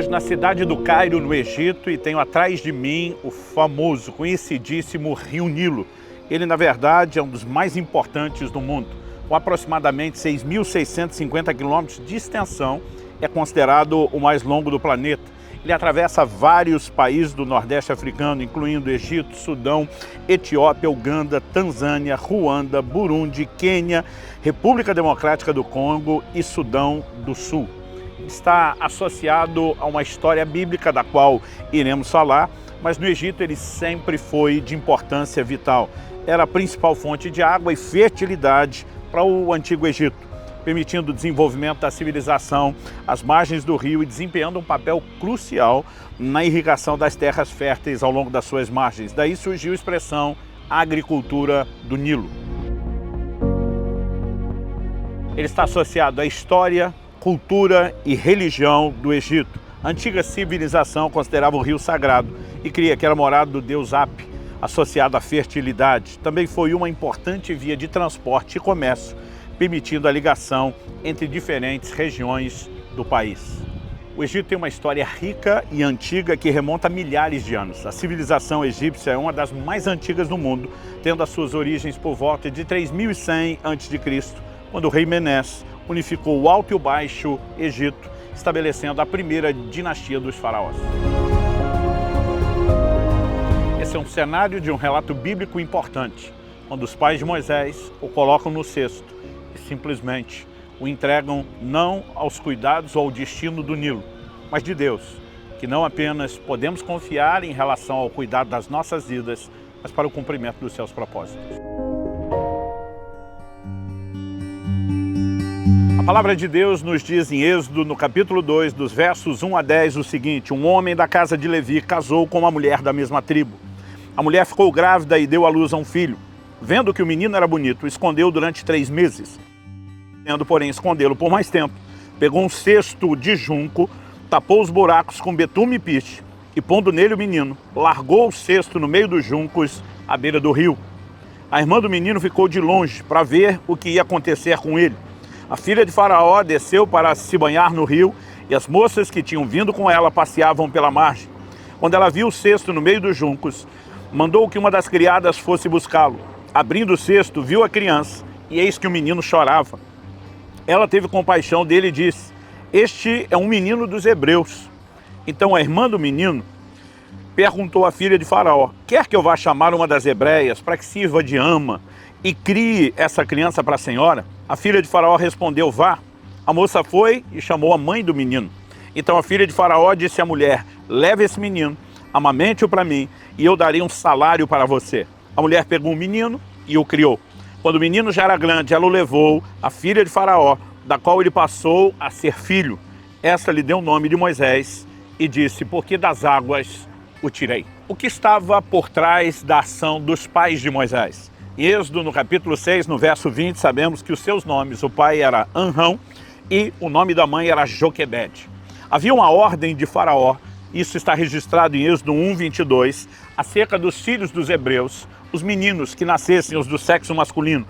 hoje na cidade do Cairo, no Egito, e tenho atrás de mim o famoso, conhecidíssimo Rio Nilo. Ele, na verdade, é um dos mais importantes do mundo. Com aproximadamente 6.650 quilômetros de extensão, é considerado o mais longo do planeta. Ele atravessa vários países do Nordeste africano, incluindo Egito, Sudão, Etiópia, Uganda, Tanzânia, Ruanda, Burundi, Quênia, República Democrática do Congo e Sudão do Sul. Está associado a uma história bíblica da qual iremos falar, mas no Egito ele sempre foi de importância vital. Era a principal fonte de água e fertilidade para o Antigo Egito, permitindo o desenvolvimento da civilização às margens do rio e desempenhando um papel crucial na irrigação das terras férteis ao longo das suas margens. Daí surgiu a expressão agricultura do Nilo. Ele está associado à história, cultura e religião do Egito. A antiga civilização considerava o rio sagrado e cria que era morada do deus Api, associado à fertilidade. Também foi uma importante via de transporte e comércio, permitindo a ligação entre diferentes regiões do país. O Egito tem uma história rica e antiga que remonta a milhares de anos. A civilização egípcia é uma das mais antigas do mundo, tendo as suas origens por volta de 3100 a.C., quando o rei Menes unificou o Alto e o Baixo Egito, estabelecendo a primeira dinastia dos faraós. Esse é um cenário de um relato bíblico importante, quando os pais de Moisés o colocam no cesto e simplesmente o entregam não aos cuidados ou ao destino do Nilo, mas de Deus, que não apenas podemos confiar em relação ao cuidado das nossas vidas, mas para o cumprimento dos seus propósitos. A palavra de Deus nos diz em Êxodo, no capítulo 2, dos versos 1 a 10, o seguinte: um homem da casa de Levi casou com uma mulher da mesma tribo. A mulher ficou grávida e deu à luz a um filho. Vendo que o menino era bonito, o escondeu durante 3 meses. Tendo, porém, escondê-lo por mais tempo, pegou um cesto de junco, tapou os buracos com betume e piche, e pondo nele o menino, largou o cesto no meio dos juncos, à beira do rio. A irmã do menino ficou de longe para ver o que ia acontecer com ele. A filha de Faraó desceu para se banhar no rio, e as moças que tinham vindo com ela passeavam pela margem. Quando ela viu o cesto no meio dos juncos, mandou que uma das criadas fosse buscá-lo. Abrindo o cesto, viu a criança, e eis que o menino chorava. Ela teve compaixão dele e disse: este é um menino dos hebreus. Então a irmã do menino perguntou à filha de Faraó: quer que eu vá chamar uma das hebreias para que sirva de ama e crie essa criança para a senhora? A filha de Faraó respondeu: vá. A moça foi e chamou a mãe do menino. Então a filha de Faraó disse à mulher: leve esse menino, amamente-o para mim, e eu darei um salário para você. A mulher pegou o menino e o criou. Quando o menino já era grande, ela o levou à filha de Faraó, da qual ele passou a ser filho. Esta lhe deu o nome de Moisés e disse: porque das águas o tirei. O que estava por trás da ação dos pais de Moisés? Em Êxodo, no capítulo 6, no verso 20, sabemos que os seus nomes, o pai era Amrão e o nome da mãe era Joquebede. Havia uma ordem de Faraó, isso está registrado em Êxodo 1, 22, acerca dos filhos dos hebreus, os meninos que nascessem, os do sexo masculino.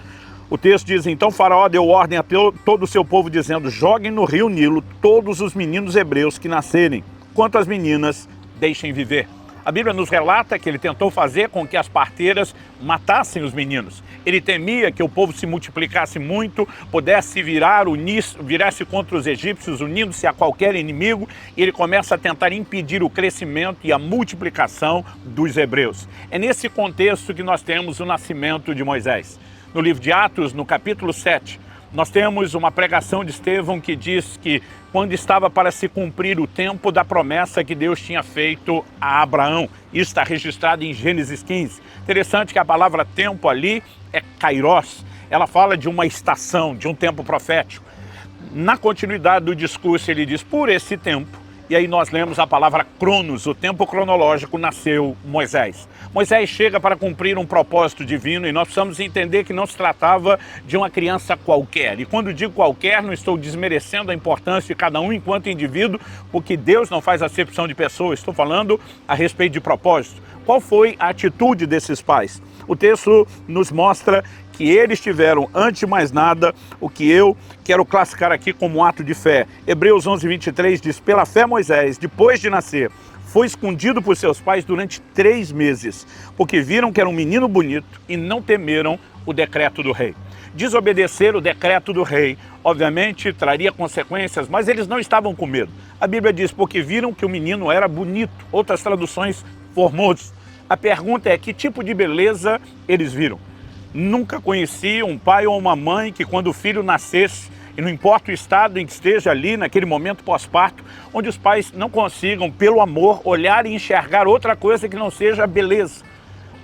O texto diz: então Faraó deu ordem a todo o seu povo, dizendo: joguem no rio Nilo todos os meninos hebreus que nascerem, quanto as meninas, deixem viver. A Bíblia nos relata que ele tentou fazer com que as parteiras matassem os meninos. Ele temia que o povo se multiplicasse muito, pudesse virasse contra os egípcios, unindo-se a qualquer inimigo, e ele começa a tentar impedir o crescimento e a multiplicação dos hebreus. É nesse contexto que nós temos o nascimento de Moisés. No livro de Atos, no capítulo 7, nós temos uma pregação de Estevão que diz que quando estava para se cumprir o tempo da promessa que Deus tinha feito a Abraão. Isso está registrado em Gênesis 15. Interessante que a palavra tempo ali é kairos. Ela fala de uma estação, de um tempo profético. Na continuidade do discurso ele diz: por esse tempo. E aí nós lemos a palavra cronos, o tempo cronológico, nasceu Moisés. Moisés chega para cumprir um propósito divino e nós precisamos entender que não se tratava de uma criança qualquer. E quando digo qualquer, não estou desmerecendo a importância de cada um enquanto indivíduo, porque Deus não faz acepção de pessoas. Estou falando a respeito de propósito. Qual foi a atitude desses pais? O texto nos mostra que eles tiveram, antes de mais nada, o que eu quero classificar aqui como um ato de fé. Hebreus 11:23 diz: pela fé Moisés, depois de nascer, foi escondido por seus pais durante 3 meses, porque viram que era um menino bonito e não temeram o decreto do rei. Desobedecer o decreto do rei, obviamente, traria consequências, mas eles não estavam com medo. A Bíblia diz, porque viram que o menino era bonito, outras traduções, formoso. A pergunta é, que tipo de beleza eles viram? Nunca conheci um pai ou uma mãe que quando o filho nascesse, e não importa o estado em que esteja ali, naquele momento pós-parto, onde os pais não consigam, pelo amor, olhar e enxergar outra coisa que não seja a beleza.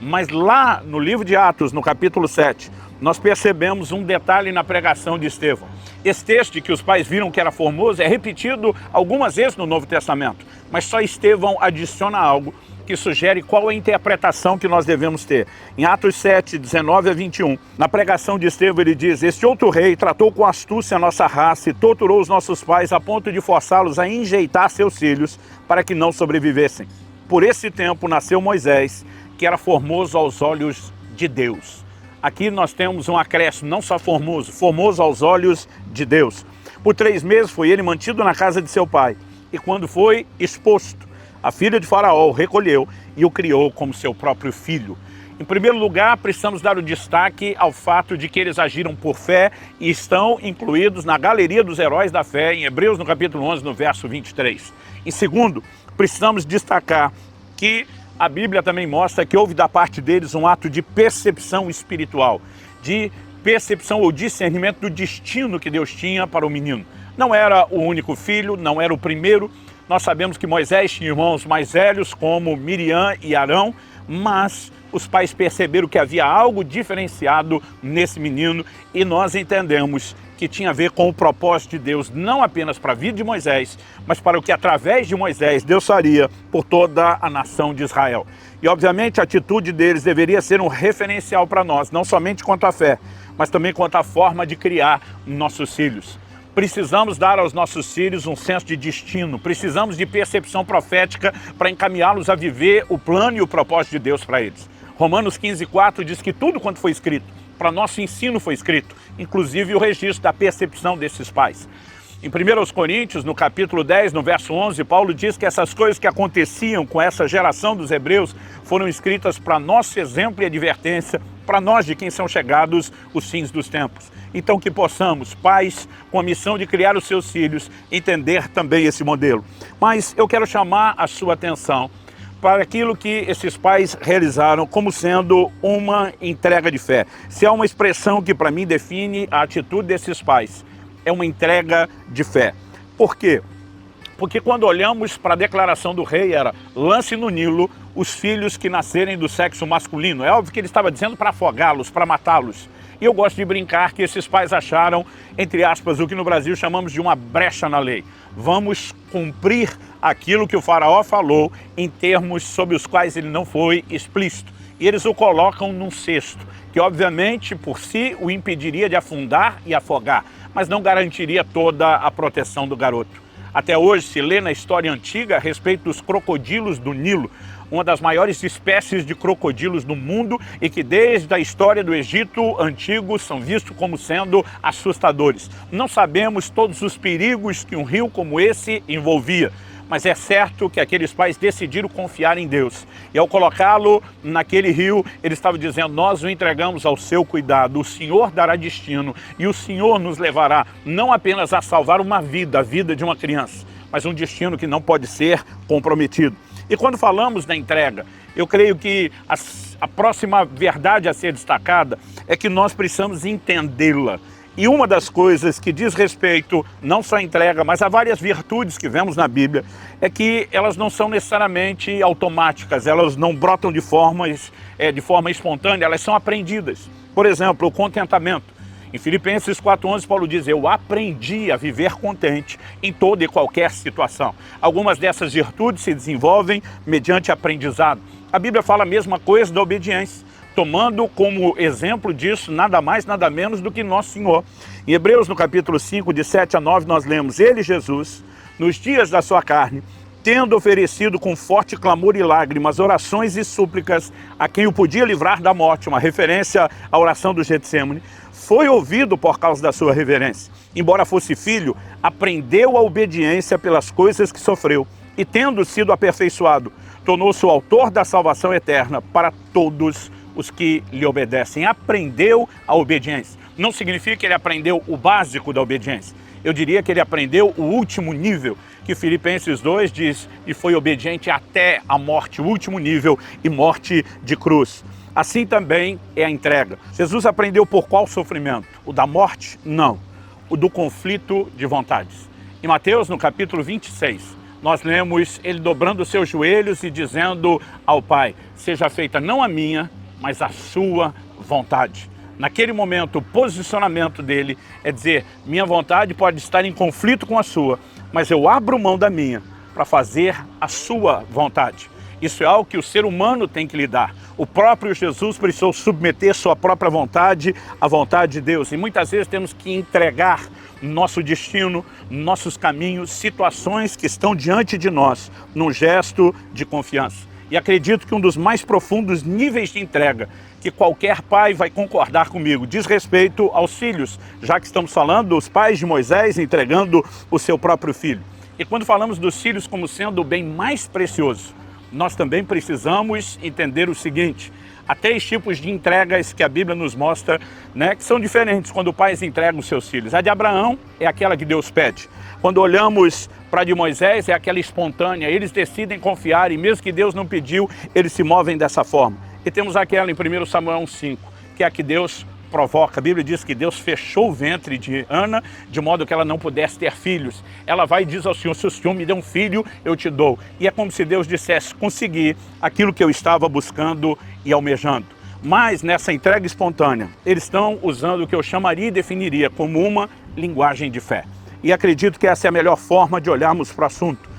Mas lá no livro de Atos, no capítulo 7, nós percebemos um detalhe na pregação de Estevão. Esse texto de que os pais viram que era formoso é repetido algumas vezes no Novo Testamento, mas só Estevão adiciona algo que sugere qual é a interpretação que nós devemos ter. Em Atos 7, 19 a 21, na pregação de Estevão ele diz: este outro rei tratou com astúcia a nossa raça e torturou os nossos pais a ponto de forçá-los a enjeitar seus filhos para que não sobrevivessem. Por esse tempo nasceu Moisés, que era formoso aos olhos de Deus. Aqui nós temos um acréscimo, não só formoso, formoso aos olhos de Deus. Por 3 meses foi ele mantido na casa de seu pai, e quando foi exposto, a filha de Faraó o recolheu e o criou como seu próprio filho. Em primeiro lugar, precisamos dar o destaque ao fato de que eles agiram por fé e estão incluídos na galeria dos heróis da fé, em Hebreus, no capítulo 11, no verso 23. Em segundo, precisamos destacar que a Bíblia também mostra que houve da parte deles um ato de percepção espiritual, de percepção ou discernimento do destino que Deus tinha para o menino. Não era o único filho, não era o primeiro. Nós sabemos que Moisés tinha irmãos mais velhos, como Miriam e Arão, mas os pais perceberam que havia algo diferenciado nesse menino e nós entendemos que tinha a ver com o propósito de Deus, não apenas para a vida de Moisés, mas para o que através de Moisés Deus faria por toda a nação de Israel. E obviamente a atitude deles deveria ser um referencial para nós, não somente quanto à fé, mas também quanto à forma de criar nossos filhos. Precisamos dar aos nossos filhos um senso de destino, precisamos de percepção profética para encaminhá-los a viver o plano e o propósito de Deus para eles. Romanos 15:4 diz que tudo quanto foi escrito, para nosso ensino foi escrito, inclusive o registro da percepção desses pais. Em 1 Coríntios, no capítulo 10, no verso 11, Paulo diz que essas coisas que aconteciam com essa geração dos hebreus foram escritas para nosso exemplo e advertência, para nós de quem são chegados os fins dos tempos. Então que possamos, pais com a missão de criar os seus filhos, entender também esse modelo. Mas eu quero chamar a sua atenção para aquilo que esses pais realizaram como sendo uma entrega de fé. Se há uma expressão que para mim define a atitude desses pais, é uma entrega de fé. Por quê? Porque quando olhamos para a declaração do rei era: lance no Nilo os filhos que nascerem do sexo masculino. É óbvio que ele estava dizendo para afogá-los, para matá-los. E eu gosto de brincar que esses pais acharam, entre aspas, o que no Brasil chamamos de uma brecha na lei. Vamos cumprir aquilo que o faraó falou em termos sobre os quais ele não foi explícito. E eles o colocam num cesto, que obviamente por si o impediria de afundar e afogar, mas não garantiria toda a proteção do garoto. Até hoje se lê na história antiga a respeito dos crocodilos do Nilo, uma das maiores espécies de crocodilos do mundo e que desde a história do Egito antigo são vistos como sendo assustadores. Não sabemos todos os perigos que um rio como esse envolvia, mas é certo que aqueles pais decidiram confiar em Deus. E ao colocá-lo naquele rio, ele estava dizendo: nós o entregamos ao seu cuidado, o Senhor dará destino e o Senhor nos levará não apenas a salvar uma vida, a vida de uma criança, mas um destino que não pode ser comprometido. E quando falamos da entrega, eu creio que a próxima verdade a ser destacada é que nós precisamos entendê-la. E uma das coisas que diz respeito não só à entrega, mas a várias virtudes que vemos na Bíblia, é que elas não são necessariamente automáticas, elas não brotam de forma espontânea, elas são aprendidas. Por exemplo, o contentamento. Em Filipenses 4:11, Paulo diz: eu aprendi a viver contente em toda e qualquer situação. Algumas dessas virtudes se desenvolvem mediante aprendizado. A Bíblia fala a mesma coisa da obediência, tomando como exemplo disso nada mais, nada menos do que nosso Senhor. Em Hebreus, no capítulo 5, de 7 a 9, nós lemos: ele, Jesus, nos dias da sua carne, tendo oferecido com forte clamor e lágrimas, orações e súplicas a quem o podia livrar da morte, uma referência à oração do Getsemane, foi ouvido por causa da sua reverência. Embora fosse filho, aprendeu a obediência pelas coisas que sofreu e, tendo sido aperfeiçoado, tornou-se o autor da salvação eterna para todos os que lhe obedecem. Aprendeu a obediência. Não significa que ele aprendeu o básico da obediência. Eu diria que ele aprendeu o último nível, que Filipenses 2 diz, e foi obediente até a morte, o último nível, e morte de cruz. Assim também é a entrega. Jesus aprendeu por qual sofrimento? O da morte? Não. O do conflito de vontades. Em Mateus, no capítulo 26, nós lemos ele dobrando os seus joelhos e dizendo ao Pai, seja feita não a minha, mas a sua vontade. Naquele momento, o posicionamento dele é dizer, minha vontade pode estar em conflito com a sua, mas eu abro mão da minha para fazer a sua vontade. Isso é algo que o ser humano tem que lidar. O próprio Jesus precisou submeter sua própria vontade à vontade de Deus. E muitas vezes temos que entregar nosso destino, nossos caminhos, situações que estão diante de nós, num gesto de confiança. E acredito que um dos mais profundos níveis de entrega que qualquer pai vai concordar comigo diz respeito aos filhos, já que estamos falando dos pais de Moisés entregando o seu próprio filho. E quando falamos dos filhos como sendo o bem mais precioso, nós também precisamos entender o seguinte, há 3 tipos de entregas que a Bíblia nos mostra, que são diferentes quando pais entregam os seus filhos. A de Abraão é aquela que Deus pede. Quando olhamos para a de Moisés, é aquela espontânea, eles decidem confiar e mesmo que Deus não pediu, eles se movem dessa forma. E temos aquela em 1 Samuel 5, que é a que Deus provoca. A Bíblia diz que Deus fechou o ventre de Ana, de modo que ela não pudesse ter filhos. Ela vai e diz ao Senhor, se o Senhor me der um filho, eu te dou. E é como se Deus dissesse, consegui aquilo que eu estava buscando e almejando. Mas nessa entrega espontânea, eles estão usando o que eu chamaria e definiria como uma linguagem de fé. E acredito que essa é a melhor forma de olharmos para o assunto.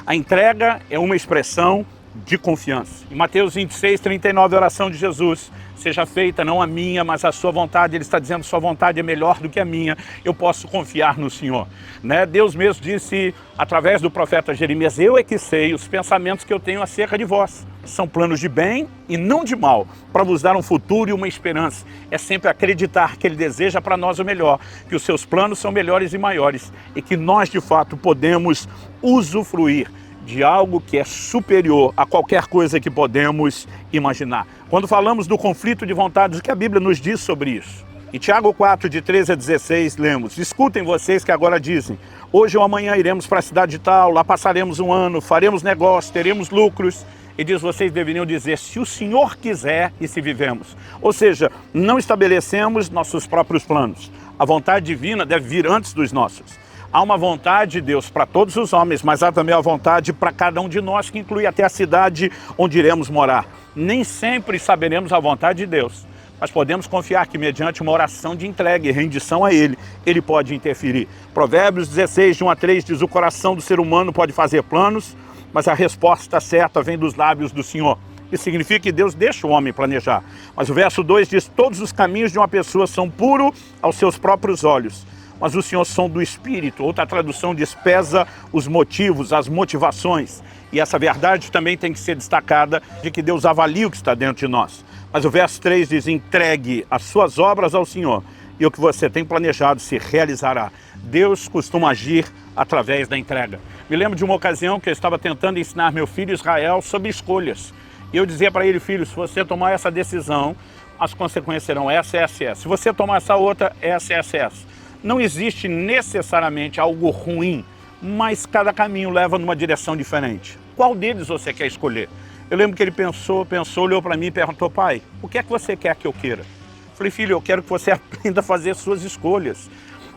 A entrega é uma expressão de confiança. Em Mateus 26, 39, a oração de Jesus, seja feita não a minha, mas a sua vontade. Ele está dizendo, sua vontade é melhor do que a minha, eu posso confiar no Senhor. Deus mesmo disse, através do profeta Jeremias, eu é que sei os pensamentos que eu tenho acerca de vós. São planos de bem e não de mal, para vos dar um futuro e uma esperança. É sempre acreditar que Ele deseja para nós o melhor, que os seus planos são melhores e maiores, e que nós, de fato, podemos usufruir de algo que é superior a qualquer coisa que podemos imaginar. Quando falamos do conflito de vontades, o que a Bíblia nos diz sobre isso? Em Tiago 4, de 13 a 16, lemos, escutem vocês que agora dizem, hoje ou amanhã iremos para a cidade tal, lá passaremos um ano, faremos negócio, teremos lucros. E diz, vocês deveriam dizer, se o Senhor quiser e se vivemos. Ou seja, não estabelecemos nossos próprios planos. A vontade divina deve vir antes dos nossos. Há uma vontade de Deus para todos os homens, mas há também a vontade para cada um de nós, que inclui até a cidade onde iremos morar. Nem sempre saberemos a vontade de Deus, mas podemos confiar que mediante uma oração de entrega e rendição a Ele, Ele pode interferir. Provérbios 16, de 1 a 3 diz, o coração do ser humano pode fazer planos, mas a resposta certa vem dos lábios do Senhor. Isso significa que Deus deixa o homem planejar. Mas o verso 2 diz, todos os caminhos de uma pessoa são puros aos seus próprios olhos, mas o Senhor som do Espírito. Outra tradução diz, pesa os motivos, as motivações. E essa verdade também tem que ser destacada, de que Deus avalia o que está dentro de nós. Mas o verso 3 diz, entregue as suas obras ao Senhor, e o que você tem planejado se realizará. Deus costuma agir através da entrega. Me lembro de uma ocasião que eu estava tentando ensinar meu filho Israel sobre escolhas. E eu dizia para ele, filho, se você tomar essa decisão, as consequências serão essa, essa, essa. Se você tomar essa outra, essa, essa, essa. Não existe necessariamente algo ruim, mas cada caminho leva numa direção diferente. Qual deles você quer escolher? Eu lembro que ele pensou, olhou para mim e perguntou, pai, o que é que você quer que eu queira? Eu falei, filho, eu quero que você aprenda a fazer suas escolhas.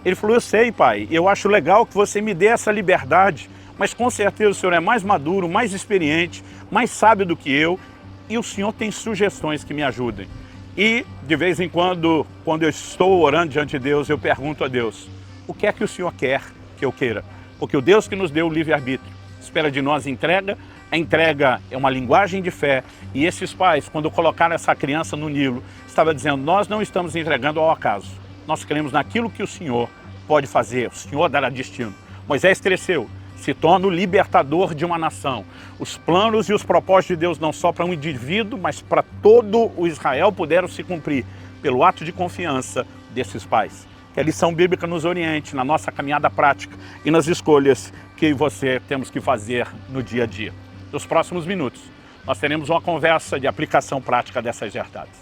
Ele falou, eu sei, pai, eu acho legal que você me dê essa liberdade, mas com certeza o senhor é mais maduro, mais experiente, mais sábio do que eu, e o senhor tem sugestões que me ajudem. E, de vez em quando eu estou orando diante de Deus, eu pergunto a Deus, o que é que o Senhor quer que eu queira? Porque o Deus que nos deu o livre-arbítrio espera de nós entrega. A entrega é uma linguagem de fé. E esses pais, quando colocaram essa criança no Nilo, estavam dizendo, nós não estamos entregando ao acaso. Nós cremos naquilo que o Senhor pode fazer, o Senhor dará destino. Moisés cresceu, se torna o libertador de uma nação. Os planos e os propósitos de Deus não só para um indivíduo, mas para todo o Israel puderam se cumprir pelo ato de confiança desses pais. Que a lição bíblica nos oriente na nossa caminhada prática e nas escolhas que eu e você temos que fazer no dia a dia. Nos próximos minutos, nós teremos uma conversa de aplicação prática dessas verdades.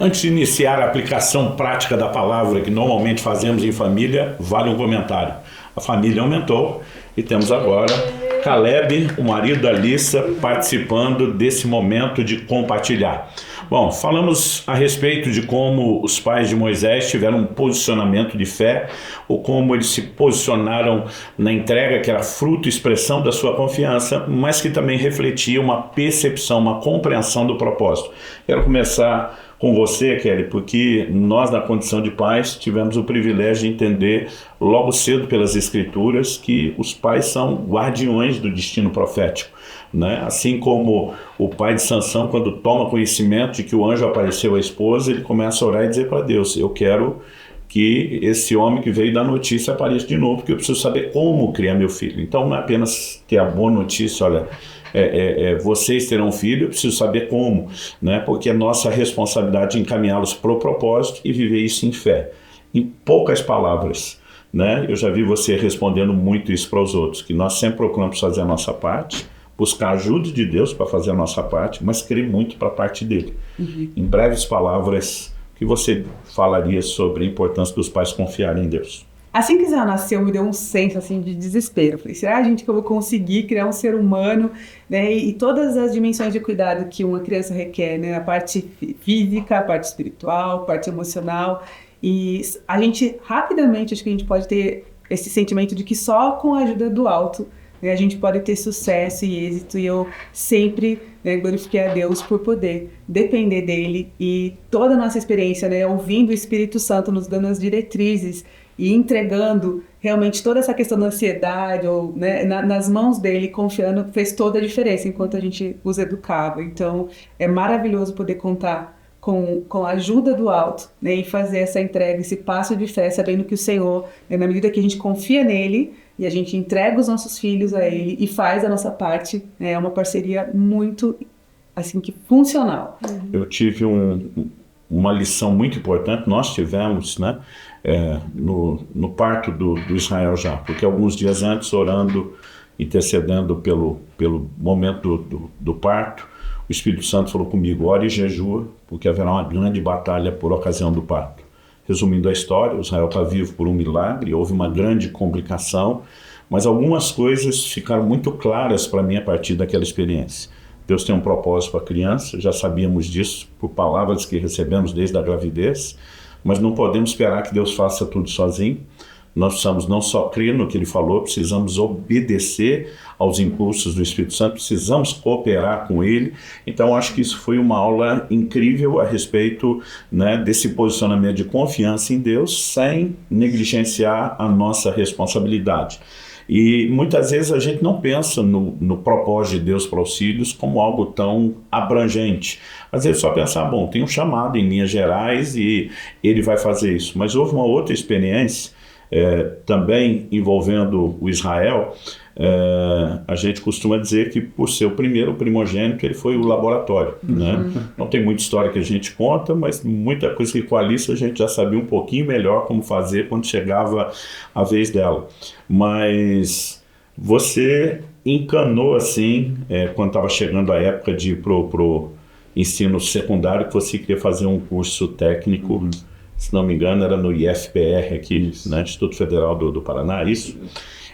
Antes de iniciar a aplicação prática da palavra que normalmente fazemos em família, vale um comentário. A família aumentou e temos agora Caleb, o marido da Alissa, participando desse momento de compartilhar. Bom, falamos a respeito de como os pais de Moisés tiveram um posicionamento de fé, ou como eles se posicionaram na entrega, que era fruto e expressão da sua confiança, mas que também refletia uma percepção, uma compreensão do propósito. Quero começar com você, Kelly, porque nós, na condição de pais, tivemos o privilégio de entender logo cedo pelas Escrituras que os pais são guardiões do destino profético, né? Assim como o pai de Sansão, quando toma conhecimento de que o anjo apareceu à esposa, ele começa a orar e dizer para Deus: eu quero que esse homem que veio dar notícia apareça de novo, porque eu preciso saber como criar meu filho. Então não é apenas ter a boa notícia, olha, vocês terão filho, eu preciso saber como, né? Porque é nossa responsabilidade encaminhá-los para o propósito e viver isso em fé. Em poucas palavras, né? Eu já vi você respondendo muito isso para os outros, que nós sempre procuramos fazer a nossa parte, buscar a ajuda de Deus para fazer a nossa parte, mas crer muito para a parte dele. Em breves palavras, o que você falaria sobre a importância dos pais confiarem em Deus? Assim que Israel nasceu, me deu um senso assim, de desespero. Eu falei, será, gente, que eu vou conseguir criar um ser humano, né? E todas as dimensões de cuidado que uma criança requer, né? A parte física, a parte espiritual, a parte emocional. E a gente, rapidamente, acho que a gente pode ter esse sentimento de que só com a ajuda do alto, né, a gente pode ter sucesso e êxito. E eu sempre, né, glorifiquei a Deus por poder depender dele. E toda a nossa experiência, né, ouvindo o Espírito Santo nos dando as diretrizes e entregando realmente toda essa questão da ansiedade, ou, né, nas mãos dele, confiando, fez toda a diferença enquanto a gente os educava. Então, é maravilhoso poder contar com a ajuda do alto, né, e fazer essa entrega, esse passo de fé, sabendo que o Senhor, né, na medida que a gente confia nele, e a gente entrega os nossos filhos a ele e faz a nossa parte, né, é uma parceria muito, assim, que funcional. Eu tive uma lição muito importante, nós tivemos, né, no parto do Israel já, porque alguns dias antes, orando, intercedendo pelo momento do parto, o Espírito Santo falou comigo: ore e jejua, porque haverá uma grande batalha por ocasião do parto. Resumindo a história, o Israel está vivo por um milagre, houve uma grande complicação, mas algumas coisas ficaram muito claras para mim a partir daquela experiência. Deus tem um propósito para a criança, já sabíamos disso por palavras que recebemos desde a gravidez, mas não podemos esperar que Deus faça tudo sozinho. Nós precisamos não só crer no que Ele falou, precisamos obedecer aos impulsos do Espírito Santo, precisamos cooperar com Ele. Então acho que isso foi uma aula incrível a respeito, né, desse posicionamento de confiança em Deus, sem negligenciar a nossa responsabilidade. E muitas vezes a gente não pensa no propósito de Deus para os filhos como algo tão abrangente. Às vezes só pensar, bom, tem um chamado em linhas gerais e Ele vai fazer isso. Mas houve uma outra experiência, também envolvendo o Israel. A gente costuma dizer que por ser o primeiro primogênito, ele foi o laboratório, né? Não tem muita história que a gente conta, mas muita coisa que com a Alissa a gente já sabia um pouquinho melhor como fazer quando chegava a vez dela. Mas você encanou assim, quando estava chegando a época de ir pro ensino secundário, que você queria fazer um curso técnico, se não me engano era no IFPR aqui, né, Instituto Federal do Paraná, isso?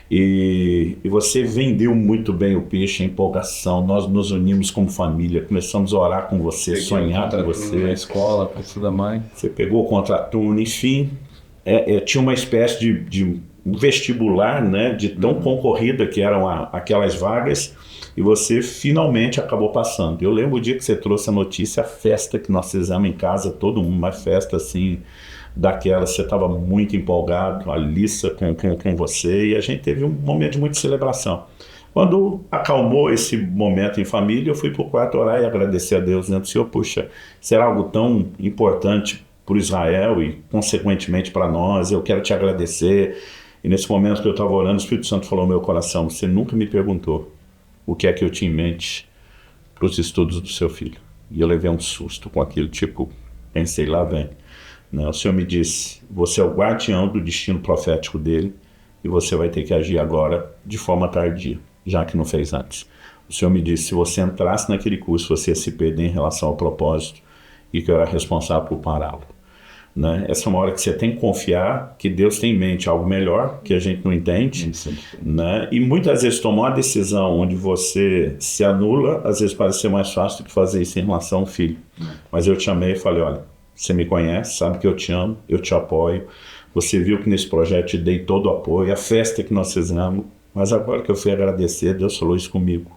E você vendeu muito bem o peixe, a empolgação, nós nos unimos como família, começamos a orar com você, sonhar com você. Na escola, para estudar mais. Você pegou o contraturno, enfim, tinha uma espécie de vestibular, né, de tão concorrida que eram aquelas vagas, e você finalmente acabou passando. Eu lembro o dia que você trouxe a notícia, a festa que nós fizemos em casa, todo mundo, uma festa assim, daquela, você estava muito empolgado, a Alissa com você, e a gente teve um momento de muita celebração. Quando acalmou esse momento em família, eu fui para o quarto orar e agradecer a Deus, dizendo: Senhor, puxa, será algo tão importante por Israel e, consequentemente, para nós. Eu quero te agradecer. E nesse momento que eu estava orando, o Espírito Santo falou no meu coração: você nunca me perguntou o que é que eu tinha em mente para os estudos do seu filho. E eu levei um susto com aquilo, tipo, pensei, lá vem. Né? O Senhor me disse: você é o guardião do destino profético dele e você vai ter que agir agora de forma tardia, já que não fez antes. O Senhor me disse: se você entrasse naquele curso, você ia se perder em relação ao propósito e que eu era responsável por pará-lo. Né? Essa é uma hora que você tem que confiar que Deus tem em mente algo melhor, que a gente não entende. Né? E muitas vezes tomar uma decisão onde você se anula, às vezes parece ser mais fácil do que fazer isso em relação ao filho. Mas eu te amei e falei: olha, você me conhece, sabe que eu te amo, eu te apoio. Você viu que nesse projeto te dei todo o apoio, a festa que nós fizemos, mas agora que eu fui agradecer, Deus falou isso comigo.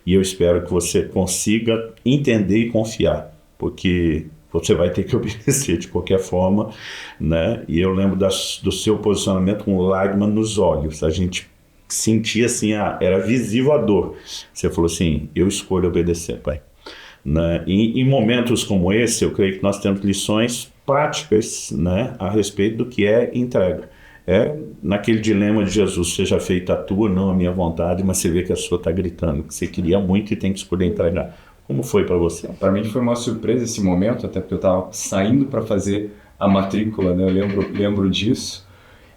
E eu espero que você consiga entender e confiar, porque você vai ter que obedecer de qualquer forma, né? E eu lembro do seu posicionamento com lágrima nos olhos. A gente sentia assim, era visível a dor. Você falou assim: eu escolho obedecer, pai. Né? E em momentos como esse, eu creio que nós temos lições práticas, né, a respeito do que é entrega. É naquele dilema de Jesus: seja feita a tua, não a minha vontade, mas você vê que a sua está gritando, que você queria muito e tem que escolher entregar. Como foi para você? Para mim foi uma surpresa esse momento, até porque eu estava saindo para fazer a matrícula, né? Eu lembro disso.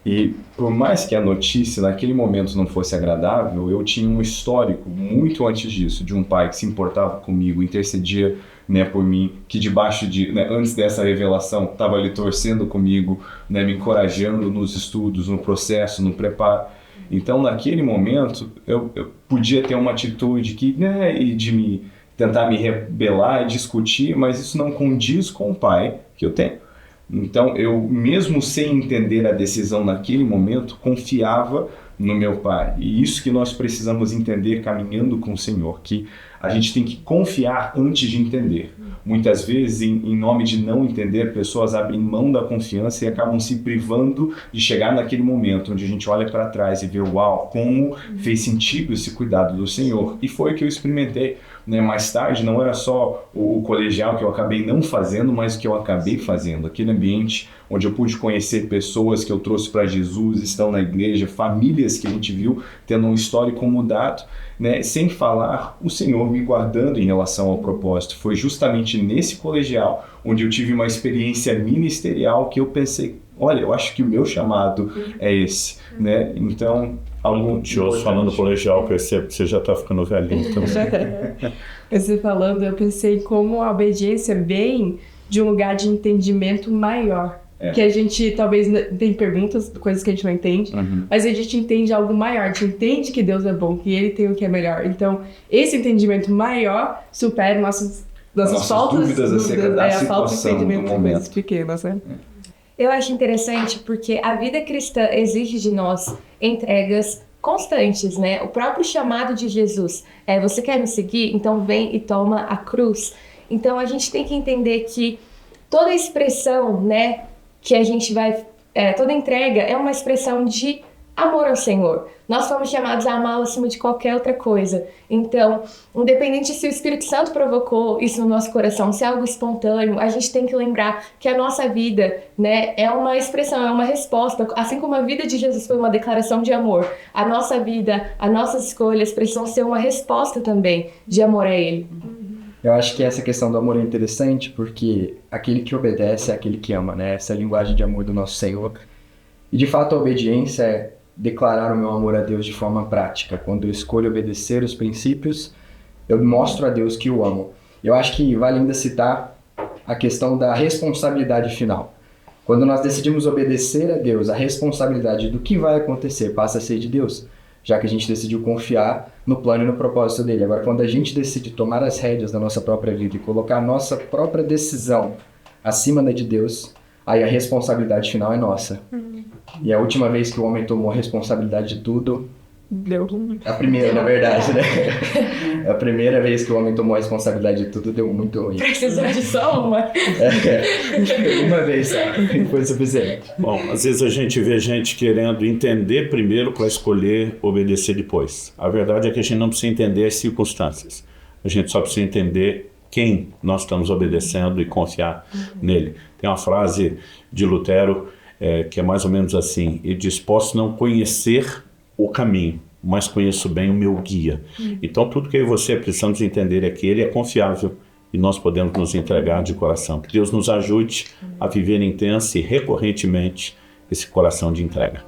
E por mais que a notícia naquele momento não fosse agradável, eu tinha um histórico muito antes disso, de um pai que se importava comigo, intercedia, né, por mim, que debaixo de, né, antes dessa revelação, estava ali torcendo comigo, né, me encorajando nos estudos, no processo, no preparo. Então, naquele momento, eu podia ter uma atitude que, né, e de tentar me rebelar e discutir, mas isso não condiz com o pai que eu tenho. Então, eu, mesmo sem entender a decisão naquele momento, confiava no meu pai. E isso que nós precisamos entender caminhando com o Senhor, que a gente tem que confiar antes de entender. Muitas vezes, em nome de não entender, pessoas abrem mão da confiança e acabam se privando de chegar naquele momento onde a gente olha para trás e vê: uau, como fez sentido esse cuidado do Senhor. E foi o que eu experimentei. Né, mais tarde, não era só o colegial que eu acabei não fazendo, mas o que eu acabei fazendo. Aquele ambiente onde eu pude conhecer pessoas que eu trouxe para Jesus, estão na igreja, famílias que a gente viu tendo um histórico mudado, né, sem falar o Senhor me guardando em relação ao propósito. Foi justamente nesse colegial onde eu tive uma experiência ministerial que eu pensei: olha, eu acho que o meu chamado é esse. Né? Então, algum tioso falando colegial, percebo que você já está ficando velhinho também. Você falando, eu pensei como a obediência vem de um lugar de entendimento maior. Que a gente talvez tem perguntas, coisas que a gente não entende, mas a gente entende algo maior, a gente entende que Deus é bom, que Ele tem o que é melhor. Então, esse entendimento maior supera nossas faltas, dúvidas acerca da a falta de situação entendimento do de coisas momento. pequenas, né? Eu acho interessante porque a vida cristã exige de nós entregas constantes, né? O próprio chamado de Jesus é: você quer me seguir? Então vem e toma a cruz. Então a gente tem que entender que toda expressão, né, que a gente vai... toda entrega é uma expressão de amor ao Senhor. Nós fomos chamados a amá-lo acima de qualquer outra coisa. Então, independente se o Espírito Santo provocou isso no nosso coração, se é algo espontâneo, a gente tem que lembrar que a nossa vida, né, é uma expressão, é uma resposta. Assim como a vida de Jesus foi uma declaração de amor, a nossa vida, as nossas escolhas precisam ser uma resposta também de amor a Ele. Eu acho que essa questão do amor é interessante porque aquele que obedece é aquele que ama, né? Essa é a linguagem de amor do nosso Senhor. E de fato a obediência é declarar o meu amor a Deus de forma prática. Quando eu escolho obedecer os princípios, eu mostro a Deus que o amo. Eu acho que vale ainda citar a questão da responsabilidade final. Quando nós decidimos obedecer a Deus, a responsabilidade do que vai acontecer passa a ser de Deus, já que a gente decidiu confiar no plano e no propósito dele. Agora, quando a gente decide tomar as rédeas da nossa própria vida e colocar a nossa própria decisão acima da de Deus, aí a responsabilidade final é nossa. E a última vez que o homem tomou a responsabilidade de tudo... Deu ruim. A primeira, na verdade, né? A primeira vez que o homem tomou a responsabilidade de tudo deu muito ruim. Precisa de só uma. Uma vez só, foi suficiente. Bom, às vezes a gente vê gente querendo entender primeiro para escolher obedecer depois. A verdade é que a gente não precisa entender as circunstâncias. A gente só precisa entender quem nós estamos obedecendo e confiar nele. Tem uma frase de Lutero que é mais ou menos assim, ele diz: posso não conhecer o caminho, mas conheço bem o meu guia. Então tudo que eu e você precisamos entender é que ele é confiável e nós podemos nos entregar de coração. Que Deus nos ajude a viver intensa e recorrentemente esse coração de entrega.